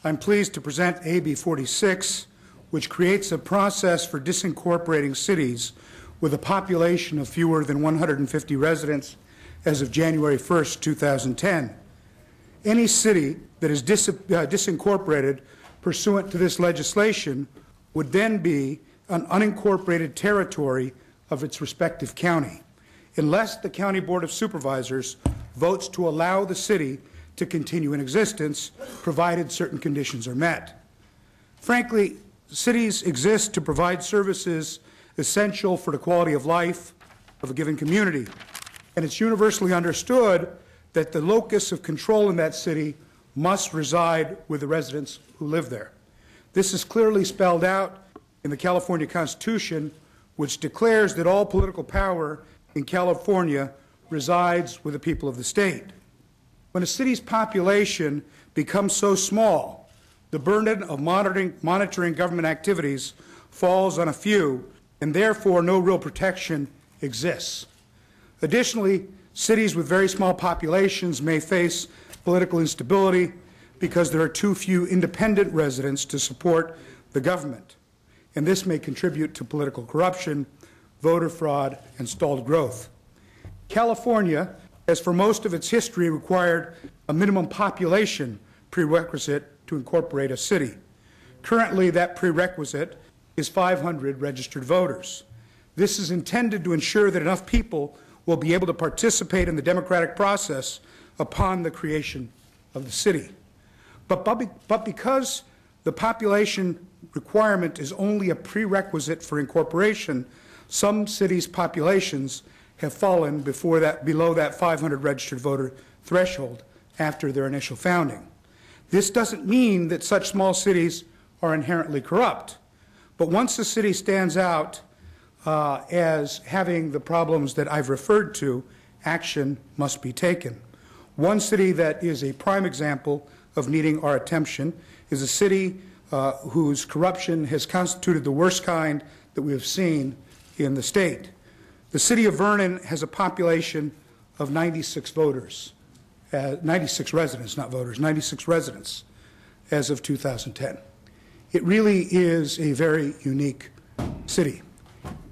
I'm pleased to present AB 46, which creates a process for disincorporating cities with a population of fewer than 150 residents as of January 1st, 2010. Any city that is disincorporated pursuant to this legislation would then be an unincorporated territory of its respective county, unless the County Board of Supervisors votes to allow the city to continue in existence, provided certain conditions are met. Frankly, cities exist to provide services essential for the quality of life of a given community, and it's universally understood that the locus of control in that city must reside with the residents who live there. This is clearly spelled out in the California Constitution, which declares that all political power in California resides with the people of the state. When a city's population becomes so small, the burden of monitoring government activities falls on a few, and therefore no real protection exists. Additionally, cities with very small populations may face political instability because there are too few independent residents to support the government, and this may contribute to political corruption, voter fraud, and stalled growth. California has for most of its history required a minimum population prerequisite to incorporate a city. Currently, that prerequisite is 500 registered voters. This is intended to ensure that enough people will be able to participate in the democratic process upon the creation of the city. But because the population requirement is only a prerequisite for incorporation, some cities' populations have fallen below that 500 registered voter threshold after their initial founding. This doesn't mean that such small cities are inherently corrupt, but once a city stands out as having the problems that I've referred to, action must be taken. One city that is a prime example of needing our attention is a city whose corruption has constituted the worst kind that we have seen in the state. The City of Vernon has a population of 96 voters, 96 residents, not voters, 96 residents as of 2010. It really is a very unique city.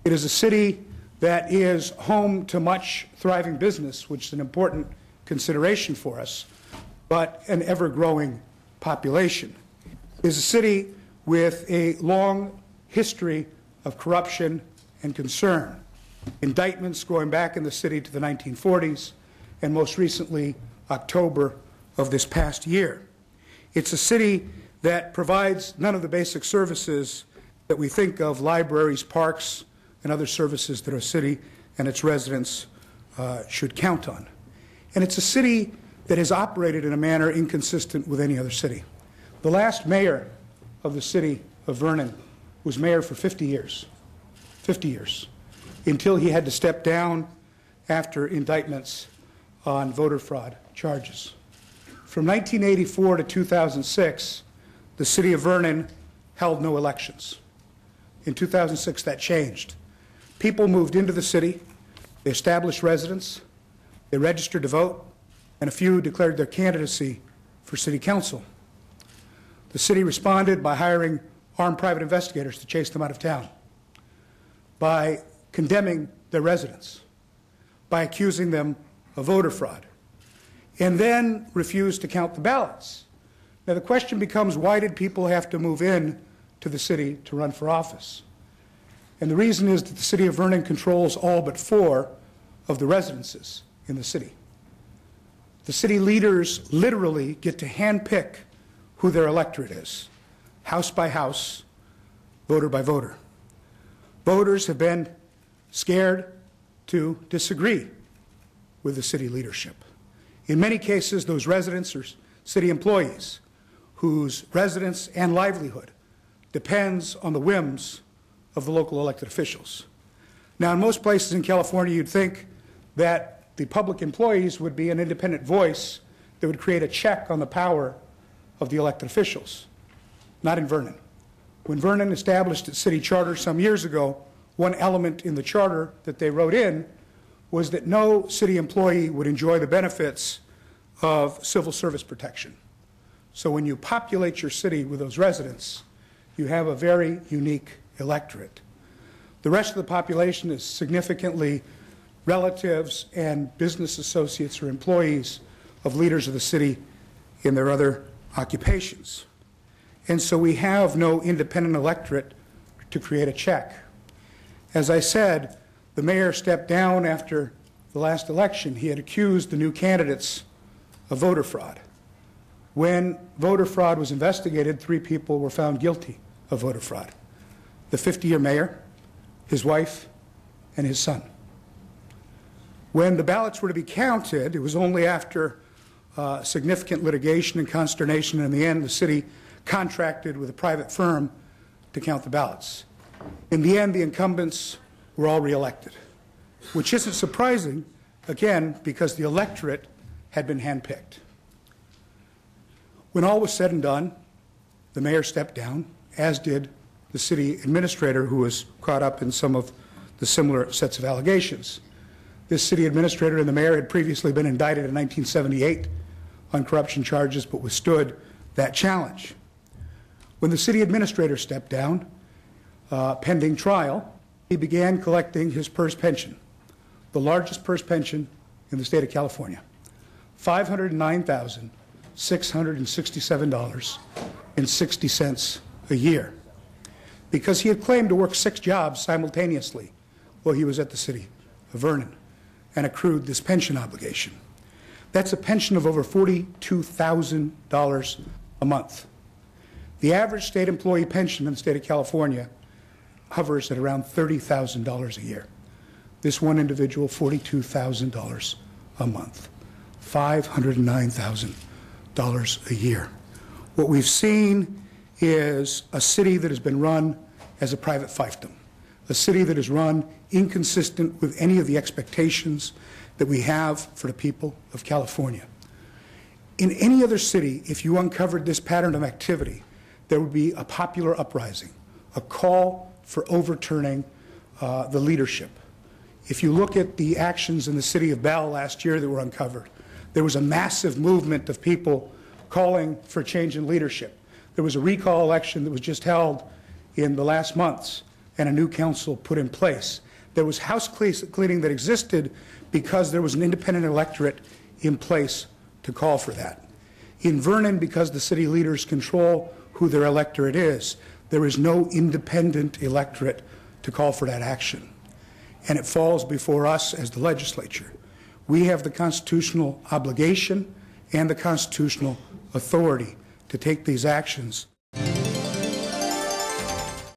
It is a city that is home to much thriving business, which is an important consideration for us, but an ever-growing population. It is a city with a long history of corruption and concern. Indictments going back in the city to the 1940s, and most recently, October of this past year. It's a city that provides none of the basic services that we think of, libraries, parks, and other services that our city and its residents should count on. And it's a city that has operated in a manner inconsistent with any other city. The last mayor of the City of Vernon was mayor for 50 years, until he had to step down after indictments on voter fraud charges. From 1984 to 2006, the City of Vernon held no elections. In 2006, that changed. People moved into the city, they established residence, they registered to vote, and a few declared their candidacy for city council. The city responded by hiring armed private investigators to chase them out of town, by condemning their residents, by accusing them of voter fraud, and then refused to count the ballots. Now the question becomes, why did people have to move in to the city to run for office? And the reason is that the City of Vernon controls all but 4 of the residences in the city. The city leaders literally get to handpick who their electorate is, house by house, voter by voter. Voters have been scared to disagree with the city leadership. In many cases, those residents are city employees whose residence and livelihood depends on the whims of the local elected officials. Now, in most places in California, you'd think that the public employees would be an independent voice that would create a check on the power of the elected officials. Not in Vernon. When Vernon established its city charter some years ago, one element in the charter that they wrote in was that no city employee would enjoy the benefits of civil service protection. So when you populate your city with those residents, you have a very unique electorate. The rest of the population is significantly relatives and business associates or employees of leaders of the city in their other occupations. And so we have no independent electorate to create a check. As I said, the mayor stepped down after the last election. He had accused the new candidates of voter fraud. When voter fraud was investigated, 3 people were found guilty of voter fraud: the 50-year mayor, his wife, and his son. When the ballots were to be counted, it was only after significant litigation and consternation, and in the end, the city contracted with a private firm to count the ballots. In the end, the incumbents were all reelected, which isn't surprising, again, because the electorate had been handpicked. When all was said and done, the mayor stepped down, as did the city administrator, who was caught up in some of the similar sets of allegations. This city administrator and the mayor had previously been indicted in 1978 on corruption charges, but withstood that challenge. When the city administrator stepped down, pending trial, he began collecting his PERS pension, the largest PERS pension in the state of California, $509,667.60 a year, because he had claimed to work 6 jobs simultaneously while he was at the City of Vernon and accrued this pension obligation. That's a pension of over $42,000 a month. The average state employee pension in the state of California hovers at around $30,000 a year. This one individual, $42,000 a month, $509,000 a year. What we've seen is a city that has been run as a private fiefdom, a city that is run inconsistent with any of the expectations that we have for the people of California. In any other city, if you uncovered this pattern of activity, there would be a popular uprising, a call for overturning the leadership. If you look at the actions in the city of Bell last year that were uncovered, there was a massive movement of people calling for change in leadership. There was a recall election that was just held in the last months, and a new council put in place. There was house cleaning that existed because there was an independent electorate in place to call for that. In Vernon, because the city leaders control who their electorate is, there is no independent electorate to call for that action. And it falls before us as the legislature. We have the constitutional obligation and the constitutional authority to take these actions